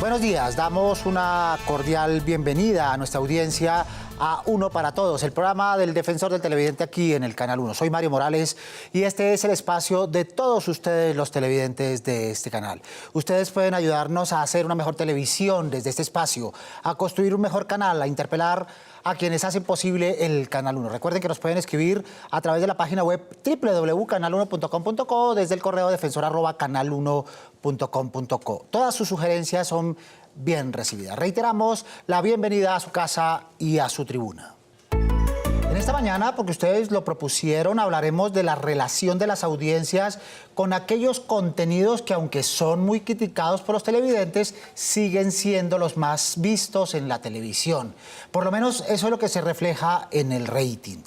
Buenos días, damos una cordial bienvenida a nuestra audiencia a Uno para Todos, el programa del Defensor del Televidente aquí en el Canal 1. Soy Mario Morales y este es el espacio de todos ustedes, los televidentes de este canal. Ustedes pueden ayudarnos a hacer una mejor televisión desde este espacio, a construir un mejor canal, a interpelar a quienes hacen posible el Canal 1. Recuerden que nos pueden escribir a través de la página web www.canal1.com.co, desde el correo defensor@canal1.com.co. Todas sus sugerencias son bien recibidas. Reiteramos la bienvenida a su casa y a su tribuna. En esta mañana, porque ustedes lo propusieron, hablaremos de la relación de las audiencias con aquellos contenidos que, aunque son muy criticados por los televidentes, siguen siendo los más vistos en la televisión. Por lo menos eso es lo que se refleja en el rating.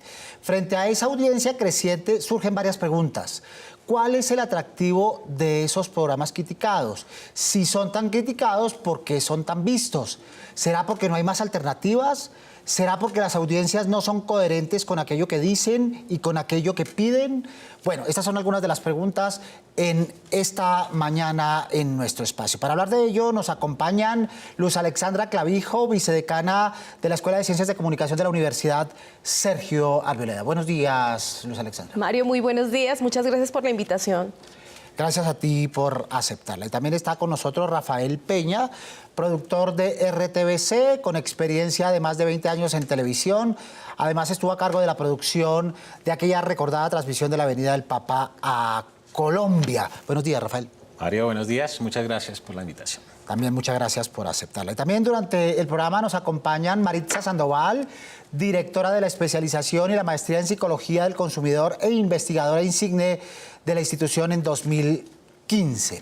Frente a esa audiencia creciente surgen varias preguntas. ¿Cuál es el atractivo de esos programas criticados? Si son tan criticados, ¿por qué son tan vistos? ¿Será porque no hay más alternativas? ¿Será porque las audiencias no son coherentes con aquello que dicen y con aquello que piden? Bueno, estas son algunas de las preguntas en esta mañana en nuestro espacio. Para hablar de ello nos acompañan Luz Alexandra Clavijo, vicedecana de la Escuela de Ciencias de Comunicación de la Universidad Sergio Arboleda. Buenos días, Luz Alexandra. Mario, muy buenos días. Muchas gracias por la invitación. Gracias a ti por aceptarla. Y también está con nosotros Rafael Peña, productor de RTBC, con experiencia de más de 20 años en televisión. Además estuvo a cargo de la producción de aquella recordada transmisión de la Avenida del Papa a Colombia. Buenos días, Rafael. Mario, buenos días. Muchas gracias por la invitación. También muchas gracias por aceptarla. Y también durante el programa nos acompañan Maritza Sandoval, directora de la especialización y la maestría en Psicología del Consumidor e investigadora insigne de la institución en 2015.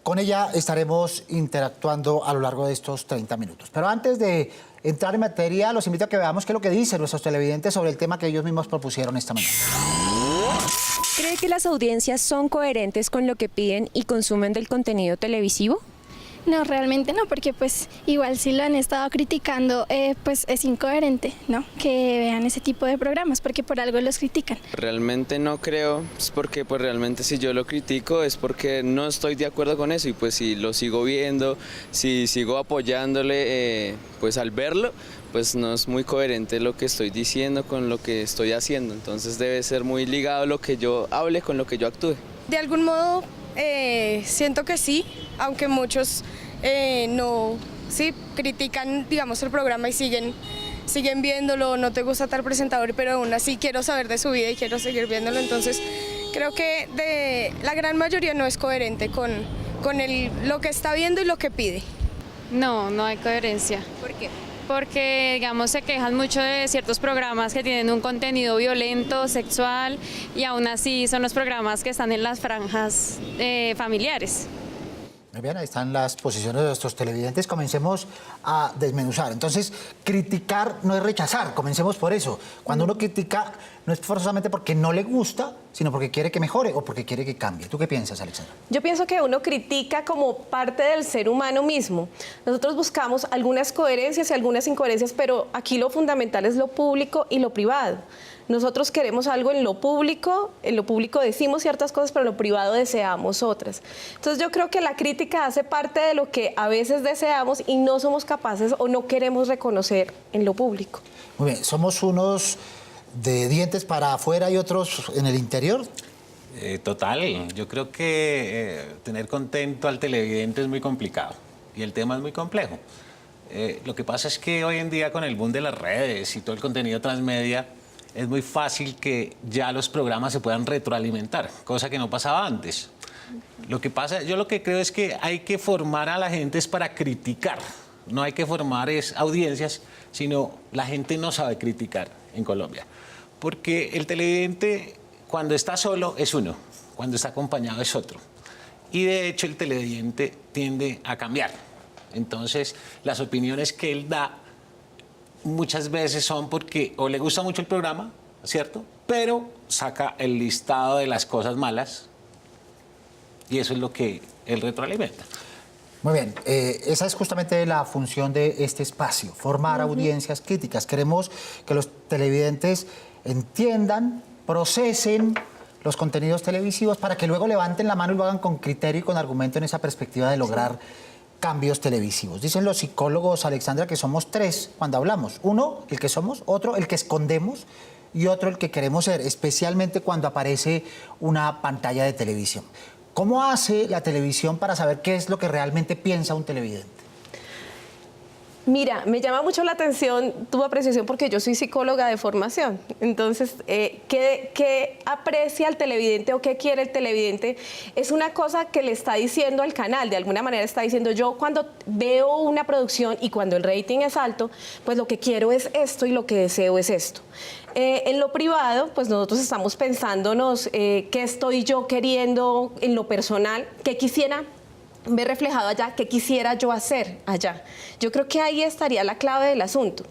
Con ella estaremos interactuando a lo largo de estos 30 minutos. Pero antes de entrar en materia, los invito a que veamos qué es lo que dicen nuestros televidentes sobre el tema que ellos mismos propusieron esta mañana. ¿Cree que las audiencias son coherentes con lo que piden y consumen del contenido televisivo? No, realmente no, porque pues igual si lo han estado criticando, pues es incoherente, ¿no? Que vean ese tipo de programas, porque por algo los critican. Realmente no creo, es porque pues realmente si yo lo critico es porque no estoy de acuerdo con eso y pues si lo sigo viendo, si sigo apoyándole, pues al verlo, pues no es muy coherente lo que estoy diciendo con lo que estoy haciendo, entonces debe ser muy ligado lo que yo hable con lo que yo actúe. De algún modo siento que sí, aunque muchos no, sí, critican, digamos, el programa y siguen viéndolo, no te gusta tal presentador, pero aún así quiero saber de su vida y quiero seguir viéndolo, entonces creo que la gran mayoría no es coherente con lo que está viendo y lo que pide. No, no hay coherencia. ¿Por qué? Porque, digamos, se quejan mucho de ciertos programas que tienen un contenido violento, sexual, y aún así son los programas que están en las franjas familiares. Muy bien, ahí están las posiciones de nuestros televidentes. Comencemos a desmenuzar. Entonces, criticar no es rechazar, comencemos por eso. Cuando uno critica, no es forzosamente porque no le gusta, sino porque quiere que mejore o porque quiere que cambie. ¿Tú qué piensas, Alexandra? Yo pienso que uno critica como parte del ser humano mismo. Nosotros buscamos algunas coherencias y algunas incoherencias, pero aquí lo fundamental es lo público y lo privado. Nosotros queremos algo en lo público decimos ciertas cosas, pero en lo privado deseamos otras. Entonces yo creo que la crítica hace parte de lo que a veces deseamos y no somos capaces o no queremos reconocer en lo público. Muy bien, ¿somos unos de dientes para afuera y otros en el interior? Total, yo creo que tener contento al televidente es muy complicado y el tema es muy complejo. Lo que pasa es que hoy en día con el boom de las redes y todo el contenido transmedia, es muy fácil que ya los programas se puedan retroalimentar, cosa que no pasaba antes. Lo que pasa, yo lo que creo es que hay que formar a la gente es para criticar, no hay que formar audiencias, sino la gente no sabe criticar en Colombia. Porque el televidente cuando está solo es uno, cuando está acompañado es otro. Y de hecho el televidente tiende a cambiar. Entonces las opiniones que él da muchas veces son porque o le gusta mucho el programa, ¿cierto? Pero saca el listado de las cosas malas y eso es lo que él retroalimenta. Muy bien, esa es justamente la función de este espacio, formar audiencias críticas. Queremos que los televidentes entiendan, procesen los contenidos televisivos para que luego levanten la mano y lo hagan con criterio y con argumento en esa perspectiva de lograr cambios televisivos. Dicen los psicólogos, Alexandra, que somos tres cuando hablamos. Uno, el que somos, otro, el que escondemos y otro, el que queremos ser, especialmente cuando aparece una pantalla de televisión. ¿Cómo hace la televisión para saber qué es lo que realmente piensa un televidente? Mira, me llama mucho la atención tu apreciación porque yo soy psicóloga de formación. Entonces, ¿qué aprecia el televidente o qué quiere el televidente? Es una cosa que le está diciendo al canal. De alguna manera está diciendo, yo cuando veo una producción y cuando el rating es alto, pues lo que quiero es esto y lo que deseo es esto. En lo privado, pues nosotros estamos pensándonos qué estoy yo queriendo en lo personal, qué quisiera ver reflejado allá, qué quisiera yo hacer allá. Yo creo que ahí estaría la clave del asunto.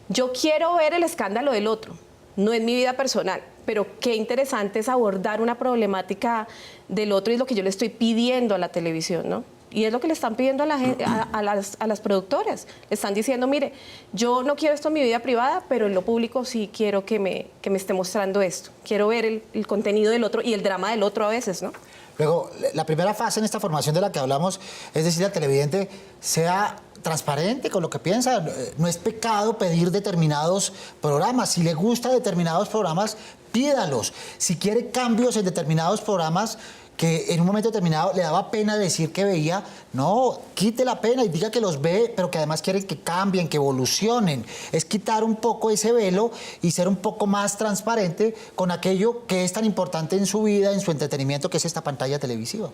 Yo quiero ver el escándalo del otro, no en mi vida personal, pero qué interesante es abordar una problemática del otro y es lo que yo le estoy pidiendo a la televisión, ¿no? Y es lo que le están pidiendo a, a las productoras. Le están diciendo, mire, yo no quiero esto en mi vida privada, pero en lo público sí quiero que me esté mostrando esto. Quiero ver el contenido del otro y el drama del otro a veces, ¿no? Luego, la primera fase en esta formación de la que hablamos es decir al televidente, sea transparente con lo que piensa. No es pecado pedir determinados programas. Si le gusta determinados programas, pídalos. Si quiere cambios en determinados programas que en un momento determinado le daba pena decir que veía, no, quite la pena y diga que los ve, pero que además quiere que cambien, que evolucionen. Es quitar un poco ese velo y ser un poco más transparente con aquello que es tan importante en su vida, en su entretenimiento, que es esta pantalla televisiva.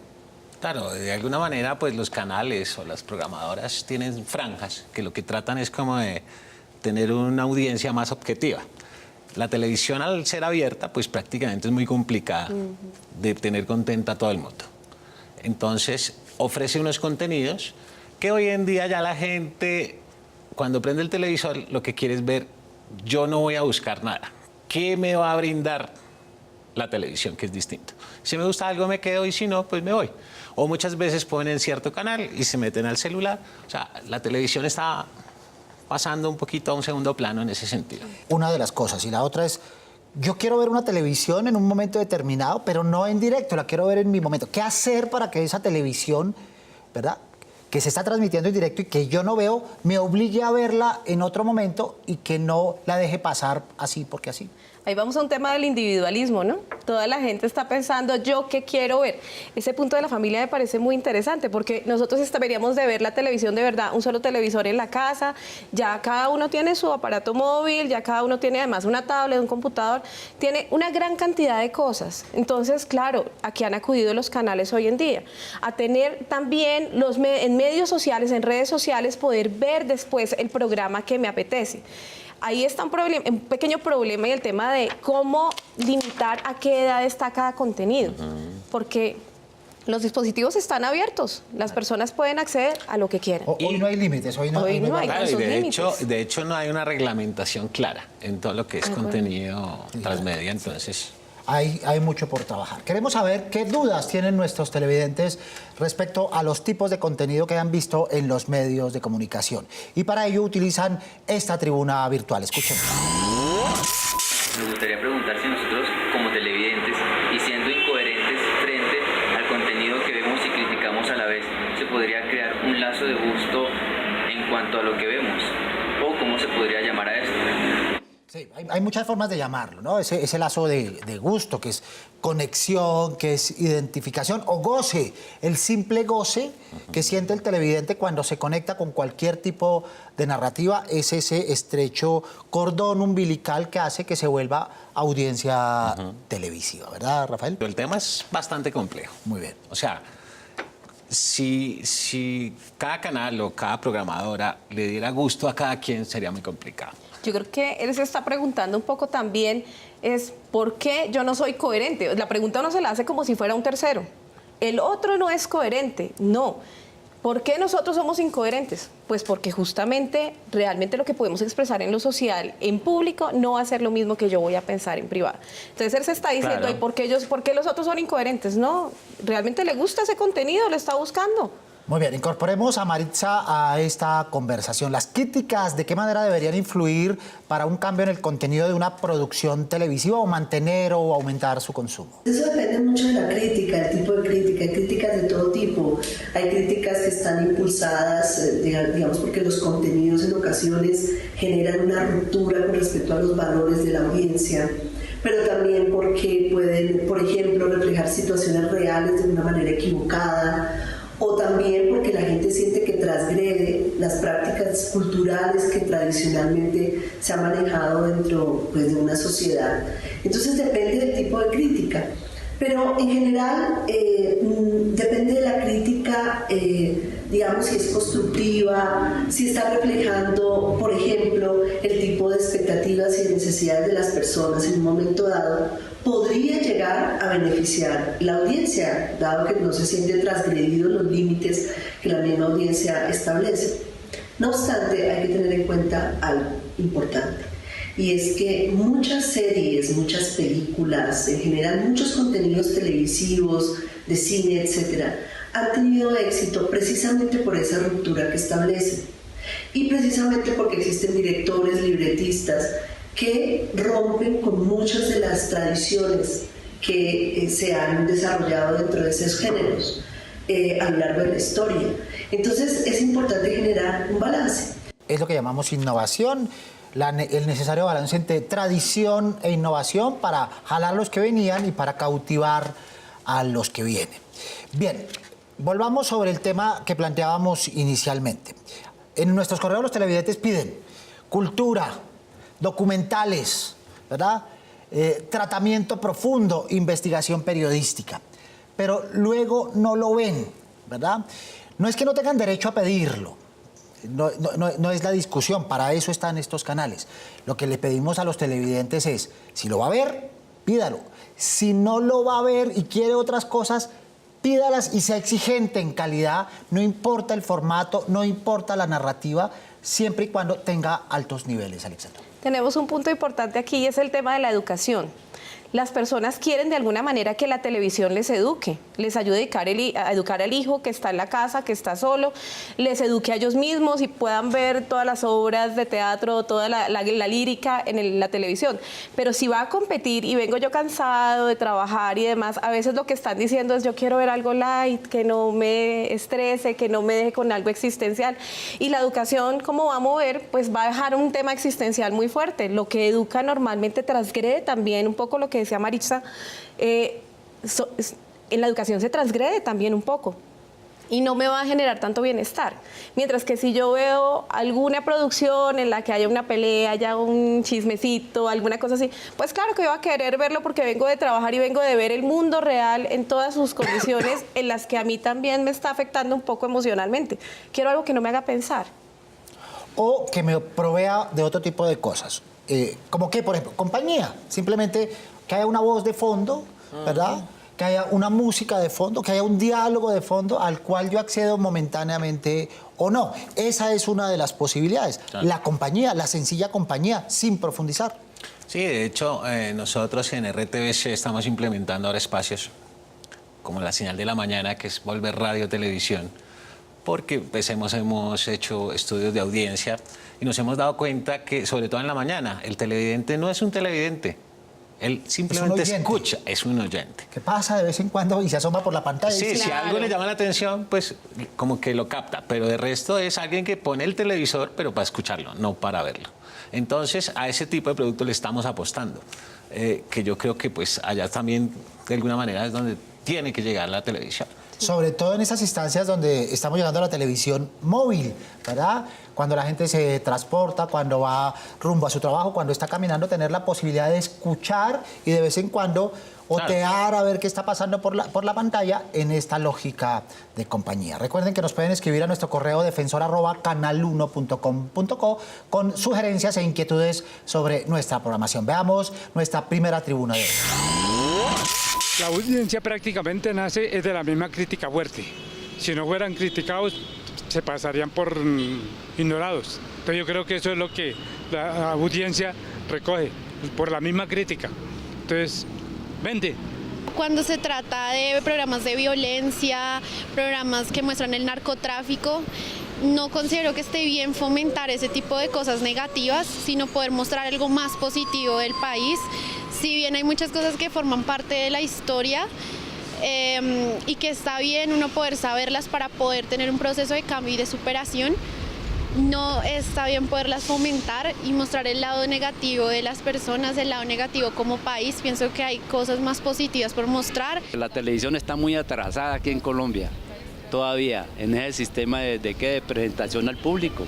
Claro, de alguna manera pues los canales o las programadoras tienen franjas que lo que tratan es como de tener una audiencia más objetiva. La televisión, al ser abierta, pues prácticamente es muy complicada de tener contenta a todo el mundo. Entonces, ofrece unos contenidos que hoy en día ya la gente, cuando prende el televisor, lo que quiere es ver, yo no voy a buscar nada. ¿Qué me va a brindar la televisión, que es distinto? Si me gusta algo, me quedo, y si no, pues me voy. O muchas veces ponen cierto canal y se meten al celular. O sea, la televisión está pasando un poquito a un segundo plano en ese sentido. Una de las cosas. Y la otra es, yo quiero ver una televisión en un momento determinado, pero no en directo, la quiero ver en mi momento. ¿Qué hacer para que esa televisión, ¿verdad?, que se está transmitiendo en directo y que yo no veo, me obligue a verla en otro momento y que no la deje pasar así porque así? Ahí vamos a un tema del individualismo, ¿no? Toda la gente está pensando, ¿yo qué quiero ver? Ese punto de la familia me parece muy interesante porque nosotros deberíamos de ver la televisión de verdad, un solo televisor en la casa, ya cada uno tiene su aparato móvil, ya cada uno tiene además una tablet, un computador, tiene una gran cantidad de cosas. Entonces, claro, aquí han acudido los canales hoy en día, a tener también en medios sociales, en redes sociales, poder ver después el programa que me apetece. Ahí está un pequeño problema y el tema de cómo limitar a qué edad está cada contenido, porque los dispositivos están abiertos, las personas pueden acceder a lo que quieran. Hoy no hay límites, hoy no hay Claro, y límites. de hecho no hay una reglamentación clara en todo lo que es contenido transmedia, entonces... Hay mucho por trabajar. Queremos saber qué dudas tienen nuestros televidentes respecto a los tipos de contenido que han visto en los medios de comunicación. Y para ello utilizan esta tribuna virtual. Escuchen. Me gustaría preguntar si nosotros, como televidentes, y siendo incoherentes frente al contenido que vemos y criticamos a la vez, se podría crear un lazo de gusto en cuanto a lo que vemos, o cómo se podría llamar a esto. Sí, hay muchas formas de llamarlo, ¿no? Ese lazo de gusto, que es conexión, que es identificación o goce, el simple goce que siente el televidente cuando se conecta con cualquier tipo de narrativa, es ese estrecho cordón umbilical que hace que se vuelva audiencia televisiva, ¿verdad, Rafael? El tema es bastante complejo. Muy bien. O sea, si cada canal o cada programadora le diera gusto a cada quien, sería muy complicado. Yo creo que él se está preguntando un poco también es ¿por qué yo no soy coherente? La pregunta uno se la hace como si fuera un tercero. El otro no es coherente, no. ¿Por qué nosotros somos incoherentes? Pues porque justamente realmente lo que podemos expresar en lo social, en público, no va a ser lo mismo que yo voy a pensar en privado. Entonces él se está diciendo, claro. ¿y por qué los otros son incoherentes? No, realmente le gusta ese contenido, lo está buscando. Muy bien, incorporemos a Maritza a esta conversación. Las críticas, ¿de qué manera deberían influir para un cambio en el contenido de una producción televisiva o mantener o aumentar su consumo? Eso depende mucho de la crítica, el tipo de crítica. Hay críticas de todo tipo. Hay críticas que están impulsadas, digamos, porque los contenidos en ocasiones generan una ruptura con respecto a los valores de la audiencia, pero también porque pueden, por ejemplo, reflejar situaciones reales de una manera equivocada, o también porque la gente siente que transgrede las prácticas culturales que tradicionalmente se han manejado dentro, pues, de una sociedad. Entonces depende del tipo de crítica, pero en general depende de la crítica, digamos, si es constructiva, si está reflejando, por ejemplo, el tipo de expectativas y de necesidades de las personas en un momento dado, podría llegar a beneficiar la audiencia, dado que no se sienten transgredidos los límites que la misma audiencia establece. No obstante, hay que tener en cuenta algo importante, y es que muchas series, muchas películas, en general muchos contenidos televisivos, de cine, etc., han tenido éxito precisamente por esa ruptura que establecen, y precisamente porque existen directores, libretistas, que rompen con muchas de las tradiciones que se han desarrollado dentro de esos géneros a lo largo de la historia. Entonces es importante generar un balance. Es lo que llamamos innovación, el necesario balance entre tradición e innovación para jalar los que venían y para cautivar a los que vienen. Bien, volvamos sobre el tema que planteábamos inicialmente. En nuestros correos los televidentes piden cultura, documentales, ¿verdad? Tratamiento profundo, investigación periodística. Pero luego no lo ven, ¿verdad? No es que no tengan derecho a pedirlo, no es la discusión, para eso están estos canales. Lo que le pedimos a los televidentes es, si lo va a ver, pídalo. Si no lo va a ver y quiere otras cosas, pídalas y sea exigente en calidad, no importa el formato, no importa la narrativa, siempre y cuando tenga altos niveles, Alexandra. Tenemos un punto importante aquí y es el tema de la educación. Las personas quieren de alguna manera que la televisión les eduque, les ayude a educar al hijo que está en la casa, que está solo, les eduque a ellos mismos y puedan ver todas las obras de teatro, toda la lírica en la televisión. Pero si va a competir y vengo yo cansado de trabajar y demás, a veces lo que están diciendo es yo quiero ver algo light, que no me estrese, que no me deje con algo existencial. Y la educación, ¿cómo va a mover? Pues va a dejar un tema existencial muy fuerte. Lo que educa normalmente transgrede también un poco lo que decía Maritza, en la educación se transgrede también un poco y no me va a generar tanto bienestar. Mientras que si yo veo alguna producción en la que haya una pelea, haya un chismecito, alguna cosa así, pues claro que voy a querer verlo porque vengo de trabajar y vengo de ver el mundo real en todas sus condiciones en las que a mí también me está afectando un poco emocionalmente. Quiero algo que no me haga pensar. O que me provea de otro tipo de cosas. Como que, por ejemplo, compañía, simplemente que haya una voz de fondo, ¿verdad? Que haya una música de fondo, que haya un diálogo de fondo al cual yo accedo momentáneamente o no. Esa es una de las posibilidades. Claro. La compañía, la sencilla compañía, sin profundizar. Sí, de hecho, nosotros en RTBC estamos implementando ahora espacios como la señal de la mañana, que es volver radio, televisión, porque pues, hemos hecho estudios de audiencia y nos hemos dado cuenta que, sobre todo en la mañana, el televidente no es un televidente. Él simplemente escucha, es un oyente. ¿Qué pasa de vez en cuando y se asoma por la pantalla? Sí, claro. Si algo le llama la atención, pues como que lo capta, pero de resto es alguien que pone el televisor, pero para escucharlo, no para verlo. Entonces, a ese tipo de producto le estamos apostando, que yo creo que pues allá también, de alguna manera, es donde tiene que llegar la televisión. Sobre todo en esas instancias donde estamos llegando a la televisión móvil, ¿verdad? Cuando la gente se transporta, cuando va rumbo a su trabajo, cuando está caminando, tener la posibilidad de escuchar y de vez en cuando otear a ver qué está pasando por la pantalla en esta lógica de compañía. Recuerden que nos pueden escribir a nuestro correo defensor@canal1.com.co con sugerencias e inquietudes sobre nuestra programación. Veamos nuestra primera tribuna de hoy. La audiencia prácticamente nace de la misma crítica fuerte. Si no fueran criticados, se pasarían por ignorados. Entonces yo creo que eso es lo que la audiencia recoge, por la misma crítica. Entonces, vende. cuando se trata de programas de violencia, programas que muestran el narcotráfico, no considero que esté bien fomentar ese tipo de cosas negativas, sino poder mostrar algo más positivo del país. Si bien hay muchas cosas que forman parte de la historia y que está bien uno poder saberlas para poder tener un proceso de cambio y de superación, no está bien poderlas fomentar y mostrar el lado negativo de las personas, el lado negativo como país. Pienso que hay cosas más positivas por mostrar. La televisión está muy atrasada aquí en Colombia, todavía, en ese sistema de presentación al público.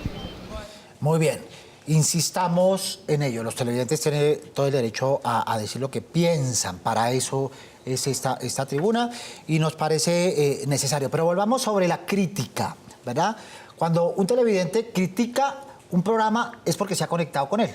Muy bien, insistamos en ello. Los televidentes tienen todo el derecho a decir lo que piensan. Para eso es esta tribuna y nos parece necesario. Pero volvamos sobre la crítica, ¿verdad? Cuando un televidente critica un programa es porque se ha conectado con él.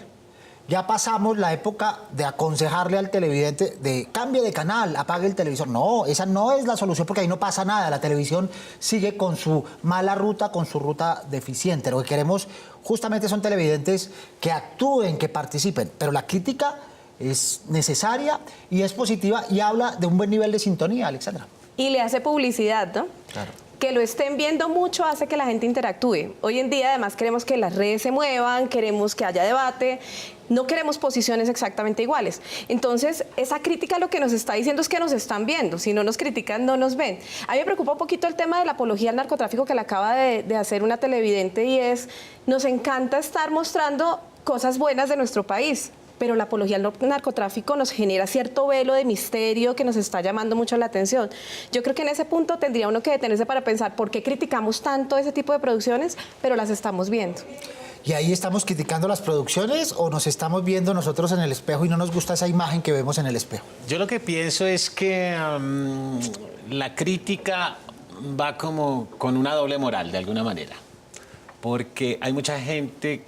Ya pasamos la época de aconsejarle al televidente de cambie de canal, apague el televisor. No, esa no es la solución porque ahí no pasa nada. La televisión sigue con su mala ruta, con su ruta deficiente. Lo que queremos justamente son televidentes que actúen, que participen. Pero la crítica es necesaria y es positiva y habla de un buen nivel de sintonía, Alexandra. Y le hace publicidad, ¿no? Claro. Que lo estén viendo mucho hace que la gente interactúe. Hoy en día además queremos que las redes se muevan, queremos que haya debate, no queremos posiciones exactamente iguales. Entonces, esa crítica lo que nos está diciendo es que nos están viendo. Si no nos critican, no nos ven. A mí me preocupa un poquito el tema de la apología al narcotráfico que le acaba de hacer una televidente y es, nos encanta estar mostrando cosas buenas de nuestro país, pero la apología al narcotráfico nos genera cierto velo de misterio que nos está llamando mucho la atención. Yo creo que en ese punto tendría uno que detenerse para pensar por qué criticamos tanto ese tipo de producciones, pero las estamos viendo. ¿Y ahí estamos criticando las producciones o nos estamos viendo nosotros en el espejo y no nos gusta esa imagen que vemos en el espejo? Yo lo que pienso es que la crítica va como con una doble moral, de alguna manera. Porque hay mucha gente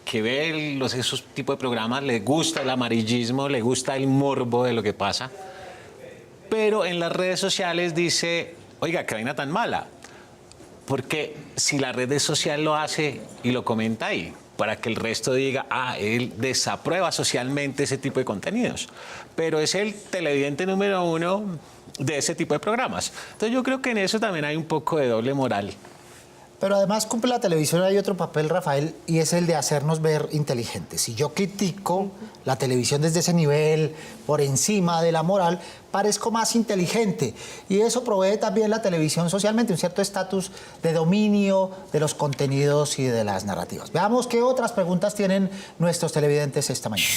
que ve esos tipos de programas, le gusta el amarillismo, le gusta el morbo de lo que pasa, pero en las redes sociales dice, oiga, qué vaina tan mala. Porque si la red social lo hace y lo comenta ahí, para que el resto diga, él desaprueba socialmente ese tipo de contenidos. Pero es el televidente número uno de ese tipo de programas. Entonces yo creo que en eso también hay un poco de doble moral. Pero además cumple la televisión, hay otro papel, Rafael, y es el de hacernos ver inteligentes. Si yo critico la televisión desde ese nivel, por encima de la moral, parezco más inteligente. Y eso provee también la televisión socialmente un cierto estatus de dominio de los contenidos y de las narrativas. Veamos qué otras preguntas tienen nuestros televidentes esta mañana.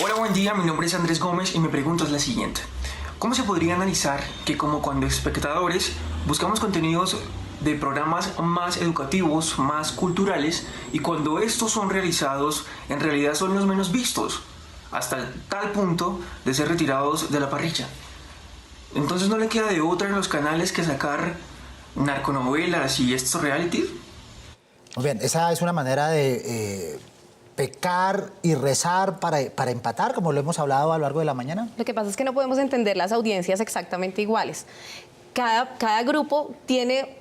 Hola, buen día, mi nombre es Andrés Gómez y mi pregunta es la siguiente. ¿Cómo se podría analizar que como cuando espectadores buscamos contenidos de programas más educativos, más culturales, y cuando estos son realizados, en realidad son los menos vistos, hasta tal punto de ser retirados de la parrilla? Entonces no le queda de otra en los canales que sacar narconovelas y estos reality. Muy bien, esa es una manera de pecar y rezar para empatar, como lo hemos hablado a lo largo de la mañana. Lo que pasa es que no podemos entender las audiencias exactamente iguales. Cada grupo tiene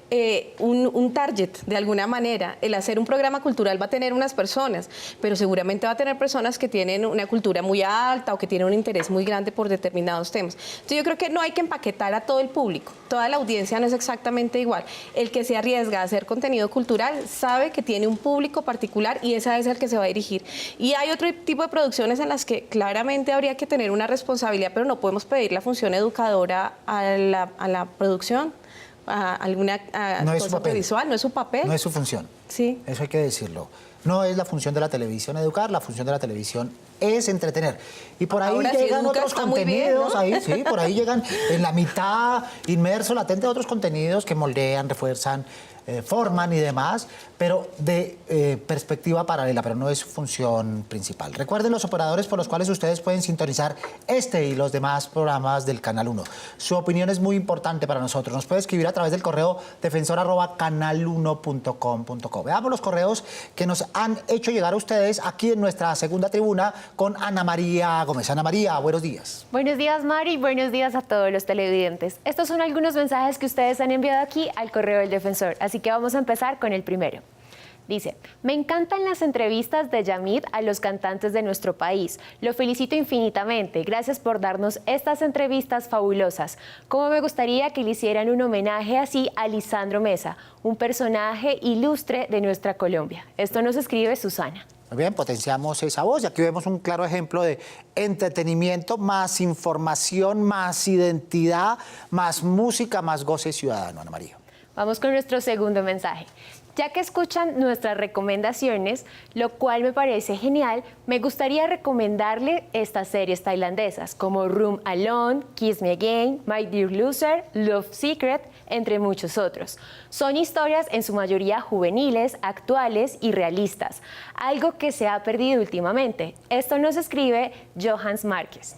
un target, de alguna manera. El hacer un programa cultural va a tener unas personas, pero seguramente va a tener personas que tienen una cultura muy alta o que tienen un interés muy grande por determinados temas. Entonces yo creo que no hay que empaquetar a todo el público. Toda la audiencia no es exactamente igual. El que se arriesga a hacer contenido cultural sabe que tiene un público particular y ese es el que se va a dirigir. Y hay otro tipo de producciones en las que claramente habría que tener una responsabilidad, pero no podemos pedir la función educadora a la producción. No es su papel. Visual, no es su papel. No es su función. Sí. Eso hay que decirlo. No es la función de la televisión educar, la función de la televisión es entretener. Y por ahí ahora, llegan si otros contenidos, bien, ¿no? ahí sí, por ahí llegan en la mitad, inmerso, latente, otros contenidos que moldean, refuerzan, forman y demás, pero de perspectiva paralela, pero no es su función principal. Recuerden los operadores por los cuales ustedes pueden sintonizar este y los demás programas del Canal 1. Su opinión es muy importante para nosotros. Nos puede escribir a través del correo defensor@canal1.com.co. Veamos los correos que nos han hecho llegar a ustedes aquí en nuestra segunda tribuna con Ana María Gómez. Ana María, buenos días. Buenos días, Mari, buenos días a todos los televidentes. Estos son algunos mensajes que ustedes han enviado aquí al correo del Defensor, así que vamos a empezar con el primero. Dice, me encantan las entrevistas de Yamid a los cantantes de nuestro país. Lo felicito infinitamente. Gracias por darnos estas entrevistas fabulosas. Como me gustaría que le hicieran un homenaje así a Lisandro Mesa, un personaje ilustre de nuestra Colombia. Esto nos escribe Susana. Muy bien, potenciamos esa voz y aquí vemos un claro ejemplo de entretenimiento, más información, más identidad, más música, más goce ciudadano, Ana María. Vamos con nuestro segundo mensaje. Ya que escuchan nuestras recomendaciones, lo cual me parece genial, me gustaría recomendarle estas series tailandesas como Room Alone, Kiss Me Again, My Dear Loser, Love Secret, entre muchos otros. Son historias en su mayoría juveniles, actuales y realistas, algo que se ha perdido últimamente. Esto nos escribe Johans Márquez.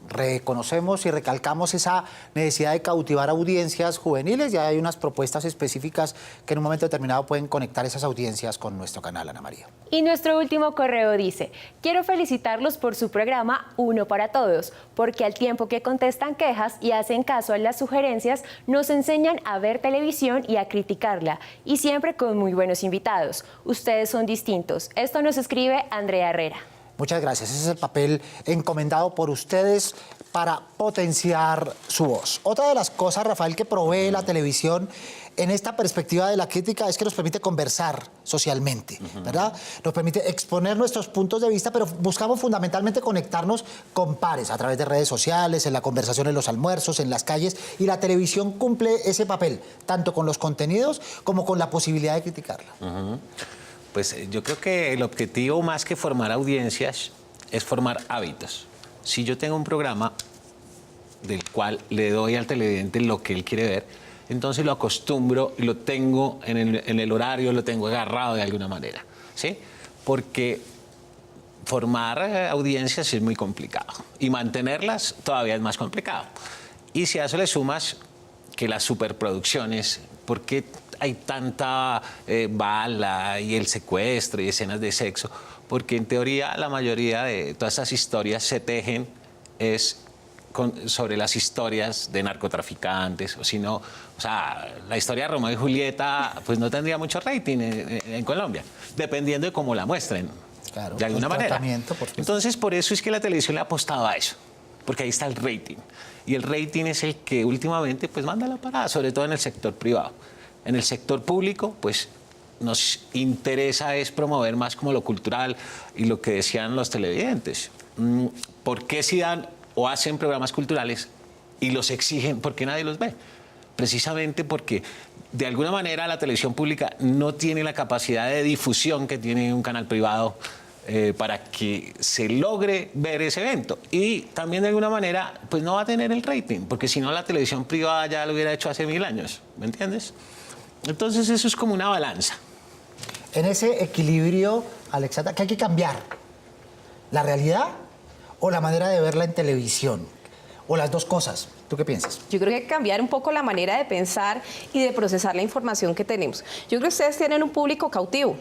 Reconocemos y recalcamos esa necesidad de cautivar audiencias juveniles. Ya hay unas propuestas específicas que en un momento determinado pueden conectar esas audiencias con nuestro canal, Ana María. Y nuestro último correo dice, quiero felicitarlos por su programa Uno para Todos, porque al tiempo que contestan quejas y hacen caso a las sugerencias, nos enseñan a ver televisión y a criticarla, y siempre con muy buenos invitados. Ustedes son distintos. Esto nos escribe Andrea Herrera. Muchas gracias. Ese es el papel encomendado por ustedes para potenciar su voz. Otra de las cosas, Rafael, que provee la televisión en esta perspectiva de la crítica es que nos permite conversar socialmente, ¿verdad? Nos permite exponer nuestros puntos de vista, pero buscamos fundamentalmente conectarnos con pares a través de redes sociales, en la conversación en los almuerzos, en las calles, y la televisión cumple ese papel, tanto con los contenidos como con la posibilidad de criticarla. Pues yo creo que el objetivo más que formar audiencias es formar hábitos. Si yo tengo un programa del cual le doy al televidente lo que él quiere ver, entonces lo acostumbro y lo tengo en el horario, lo tengo agarrado de alguna manera, ¿sí? Porque formar audiencias es muy complicado y mantenerlas todavía es más complicado. Y si a eso le sumas que las superproducciones, ¿por qué hay tanta bala y el secuestro y escenas de sexo? Porque en teoría la mayoría de todas esas historias se tejen sobre las historias de narcotraficantes, o si no, o sea, la historia de Romeo y Julieta pues no tendría mucho rating en Colombia, dependiendo de cómo la muestren, claro, de alguna manera. Entonces, por eso es que la televisión le ha apostado a eso, porque ahí está el rating. Y el rating es el que últimamente pues manda la parada, sobre todo en el sector privado. En el sector público, pues nos interesa es promover más como lo cultural y lo que decían los televidentes. ¿Por qué si dan o hacen programas culturales y los exigen? ¿Por qué nadie los ve? Precisamente porque de alguna manera la televisión pública no tiene la capacidad de difusión que tiene un canal privado para que se logre ver ese evento. Y también de alguna manera pues no va a tener el rating, porque si no la televisión privada ya lo hubiera hecho hace 1000 años, ¿me entiendes? Entonces eso es como una balanza. En ese equilibrio, Alexandra, ¿qué hay que cambiar? ¿La realidad o la manera de verla en televisión? ¿O las dos cosas? ¿Tú qué piensas? Yo creo que hay que cambiar un poco la manera de pensar y de procesar la información que tenemos. Yo creo que ustedes tienen un público cautivo.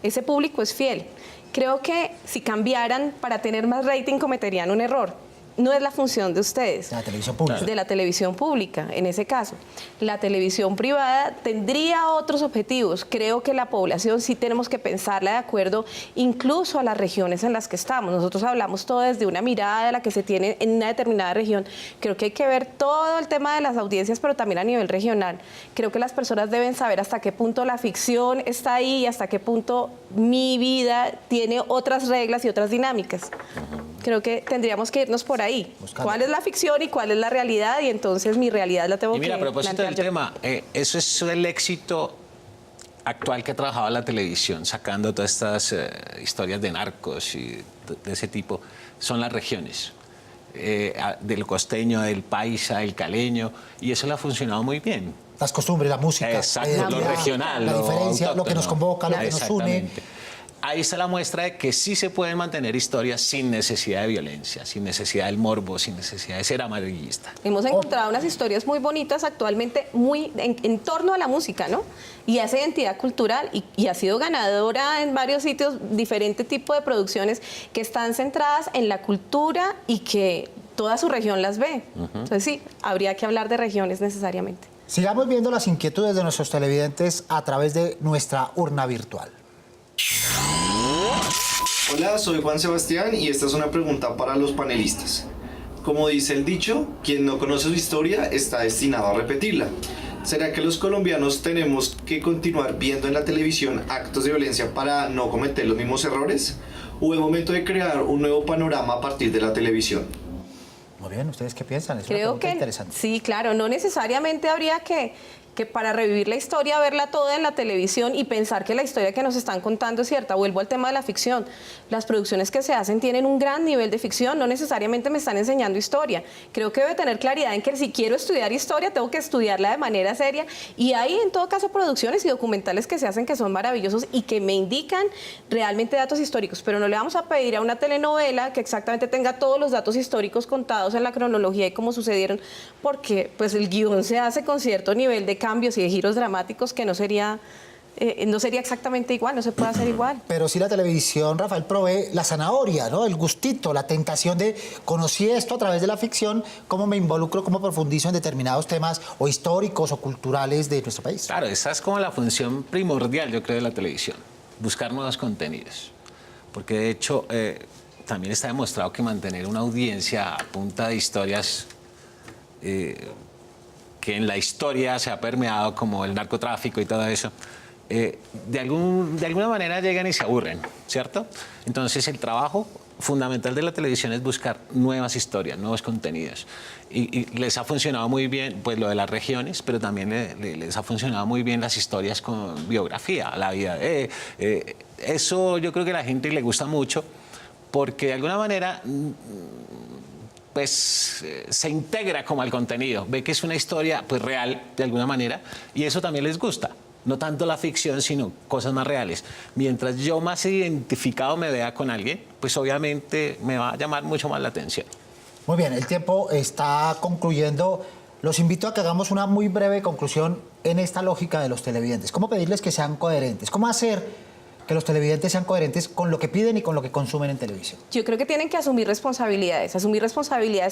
Ese público es fiel. Creo que si cambiaran para tener más rating cometerían un error. No es la función de ustedes. De la televisión pública. De la televisión pública, en ese caso. La televisión privada tendría otros objetivos. Creo que la población sí tenemos que pensarla de acuerdo incluso a las regiones en las que estamos. Nosotros hablamos todo desde una mirada de la que se tiene en una determinada región. Creo que hay que ver todo el tema de las audiencias, pero también a nivel regional. Creo que las personas deben saber hasta qué punto la ficción está ahí y hasta qué punto mi vida tiene otras reglas y otras dinámicas. Creo que tendríamos que irnos por ahí. ¿Cuál es la ficción y cuál es la realidad? Y entonces mi realidad la tengo que plantear. Y mira, a propósito del tema, eso es el éxito actual que ha trabajado la televisión, sacando todas estas historias de narcos y de ese tipo, son las regiones. Del costeño, del paisa, del caleño, y eso le ha funcionado muy bien. Las costumbres, la música. Exacto, lo regional. La diferencia, lo que nos convoca, lo que nos une. Ahí está la muestra de que sí se pueden mantener historias sin necesidad de violencia, sin necesidad del morbo, sin necesidad de ser amarillista. Hemos encontrado unas historias muy bonitas actualmente muy en torno a la música, ¿no? Y a esa identidad cultural y ha sido ganadora en varios sitios, diferentes tipos de producciones que están centradas en la cultura y que toda su región las ve. Entonces sí, habría que hablar de regiones necesariamente. Sigamos viendo las inquietudes de nuestros televidentes a través de nuestra urna virtual. Hola, soy Juan Sebastián y esta es una pregunta para los panelistas. Como dice el dicho, quien no conoce su historia está destinado a repetirla. ¿Será que los colombianos tenemos que continuar viendo en la televisión actos de violencia para no cometer los mismos errores? ¿O es momento de crear un nuevo panorama a partir de la televisión? Muy bien, ¿ustedes qué piensan? Es una Creo pregunta que interesante. sí, claro, no necesariamente habría que para revivir la historia, verla toda en la televisión y pensar que la historia que nos están contando es cierta. Vuelvo al tema de la ficción. Las producciones que se hacen tienen un gran nivel de ficción, no necesariamente me están enseñando historia. Creo que debe tener claridad en que si quiero estudiar historia, tengo que estudiarla de manera seria. Y hay, en todo caso, producciones y documentales que se hacen que son maravillosos y que me indican realmente datos históricos. Pero no le vamos a pedir a una telenovela que exactamente tenga todos los datos históricos contados en la cronología y cómo sucedieron, porque pues el guión se hace con cierto nivel de cambios y de giros dramáticos que no sería exactamente igual, no se puede hacer igual. Pero sí la televisión, Rafael, provee la zanahoria, ¿no? El gustito, la tentación de conocí esto a través de la ficción, cómo me involucro, cómo profundizo en determinados temas o históricos o culturales de nuestro país. Claro, esa es como la función primordial, yo creo, de la televisión, buscar nuevos contenidos. Porque de hecho, también está demostrado que mantener una audiencia a punta de historias que en la historia se ha permeado, como el narcotráfico y todo eso, de alguna manera llegan y se aburren, ¿cierto? Entonces el trabajo fundamental de la televisión es buscar nuevas historias, nuevos contenidos. Y les ha funcionado muy bien pues lo de las regiones, pero también les ha funcionado muy bien las historias con biografía, la vida. Eso yo creo que a la gente le gusta mucho, porque de alguna manera pues se integra como al contenido, ve que es una historia pues real de alguna manera y eso también les gusta. No tanto la ficción, sino cosas más reales. Mientras yo más identificado me vea con alguien, pues obviamente me va a llamar mucho más la atención. Muy bien, el tiempo está concluyendo. Los invito a que hagamos una muy breve conclusión en esta lógica de los televidentes. ¿Cómo pedirles que sean coherentes? ¿Cómo hacer que los televidentes sean coherentes con lo que piden y con lo que consumen en televisión? Yo creo que tienen que asumir responsabilidades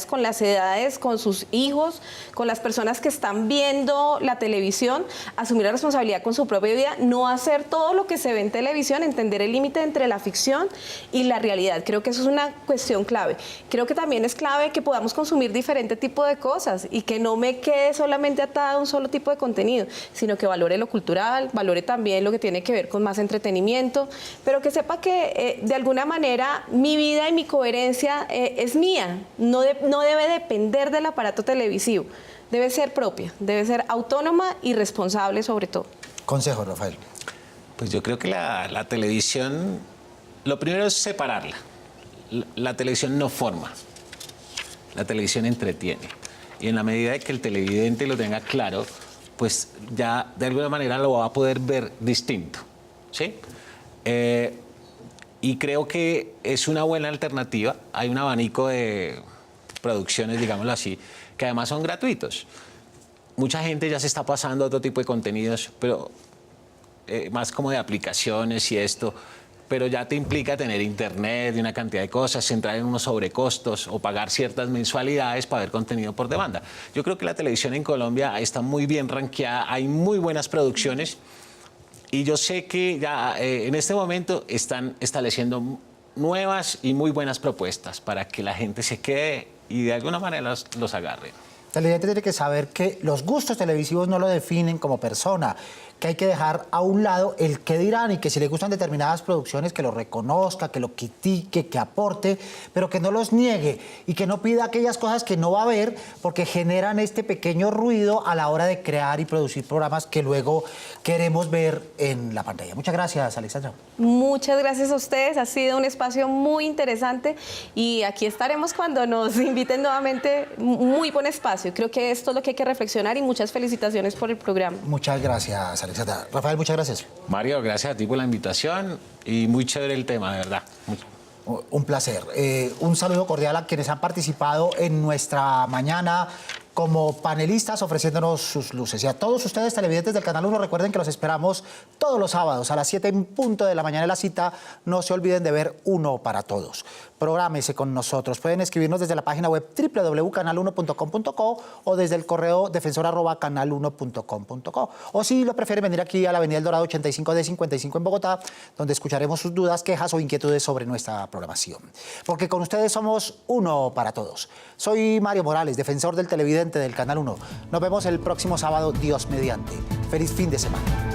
con las edades, con sus hijos, con las personas que están viendo la televisión, asumir la responsabilidad con su propia vida, no hacer todo lo que se ve en televisión, entender el límite entre la ficción y la realidad. Creo que eso es una cuestión clave. Creo que también es clave que podamos consumir diferente tipo de cosas y que no me quede solamente atada a un solo tipo de contenido, sino que valore lo cultural, valore también lo que tiene que ver con más entretenimiento, pero que sepa que de alguna manera mi vida y mi coherencia es mía, no debe depender del aparato televisivo, debe ser propia, debe ser autónoma y responsable sobre todo. Consejo, Rafael. Pues yo creo que la televisión, lo primero es separarla. La televisión no forma, la televisión entretiene. Y en la medida de que el televidente lo tenga claro, pues ya de alguna manera lo va a poder ver distinto, ¿sí? Y creo que es una buena alternativa. Hay un abanico de producciones, digámoslo así, que además son gratuitos. Mucha gente ya se está pasando a otro tipo de contenidos, pero más como de aplicaciones y esto, pero ya te implica tener internet y una cantidad de cosas, entrar en unos sobrecostos o pagar ciertas mensualidades para ver contenido por demanda. Yo creo que la televisión en Colombia está muy bien rankeada, hay muy buenas producciones. Y yo sé que ya en este momento están estableciendo nuevas y muy buenas propuestas para que la gente se quede y de alguna manera los agarre. El televidente tiene que saber que los gustos televisivos no lo definen como persona, que hay que dejar a un lado el qué dirán y que si le gustan determinadas producciones que lo reconozca, que lo critique, que aporte, pero que no los niegue y que no pida aquellas cosas que no va a ver porque generan este pequeño ruido a la hora de crear y producir programas que luego queremos ver en la pantalla. Muchas gracias, Alexandra. Muchas gracias a ustedes, ha sido un espacio muy interesante y aquí estaremos cuando nos inviten nuevamente. Muy buen espacio, creo que esto es lo que hay que reflexionar y muchas felicitaciones por el programa. Muchas gracias, Alexandra. Rafael, muchas gracias. Mario, gracias a ti por la invitación y muy chévere el tema, de verdad. Un placer. Un saludo cordial a quienes han participado en nuestra mañana como panelistas ofreciéndonos sus luces. Y a todos ustedes, televidentes del Canal 1, recuerden que los esperamos todos los sábados a las 7 en punto de la mañana en la cita. No se olviden de ver Uno para Todos. Prográmese con nosotros. Pueden escribirnos desde la página web www.canal1.com.co o desde el correo defensor@canal1.com.co. O si lo prefieren, venir aquí a la Avenida El Dorado 85D55 en Bogotá, donde escucharemos sus dudas, quejas o inquietudes sobre nuestra programación. Porque con ustedes somos Uno para Todos. Soy Mario Morales, defensor del televidente del Canal 1. Nos vemos el próximo sábado, Dios mediante. Feliz fin de semana.